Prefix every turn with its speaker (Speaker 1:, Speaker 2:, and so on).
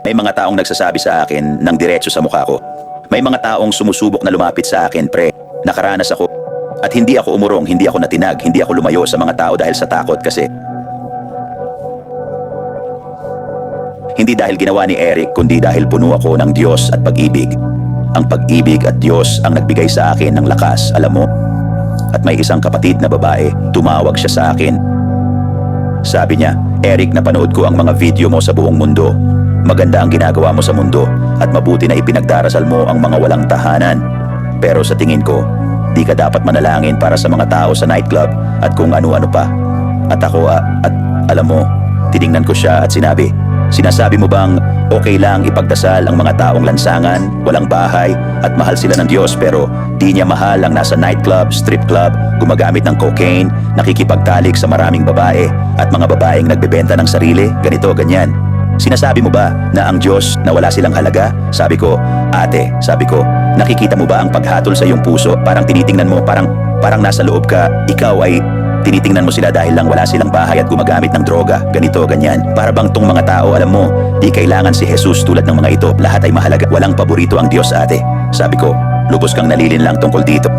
Speaker 1: May mga taong nagsasabi sa akin ng diretso sa mukha ko. May mga taong sumusubok na lumapit sa akin, pre. Nakaranas ako. At hindi ako umurong, hindi ako natinag, hindi ako lumayo sa mga tao dahil sa takot kasi. Hindi dahil ginawa ni Eric, kundi dahil puno ako ng Diyos at pag-ibig. Ang pag-ibig at Diyos ang nagbigay sa akin ng lakas, alam mo? At may isang kapatid na babae, tumawag siya sa akin. Sabi niya, Eric, napanood ko ang mga video mo sa buong mundo. Maganda ang ginagawa mo sa mundo at mabuti na ipinagdarasal mo ang mga walang tahanan. Pero sa tingin ko, di ka dapat manalangin para sa mga tao sa nightclub at kung ano-ano pa. At ako, at alam mo, tiningnan ko siya at sinabi, sinasabi mo bang okay lang ipagdasal ang mga taong lansangan, walang bahay at mahal sila ng Diyos pero di niya mahal ang nasa nightclub, strip club, gumagamit ng cocaine, nakikipagtalik sa maraming babae at mga babaeng nagbebenta ng sarili, ganito, ganyan. Sinasabi mo ba na ang Diyos na wala silang halaga? Sabi ko, ate, sabi ko, nakikita mo ba ang paghatol sa iyong puso? Parang tinitingnan mo, parang nasa loob ka, ikaw ay tinitingnan mo sila dahil lang wala silang bahay at gumagamit ng droga, ganito, ganyan. Para bang tong mga tao, alam mo, di kailangan si Jesus tulad ng mga ito, lahat ay mahalaga. Walang paborito ang Diyos, ate. Sabi ko, lubos kang nalilinlang tungkol dito.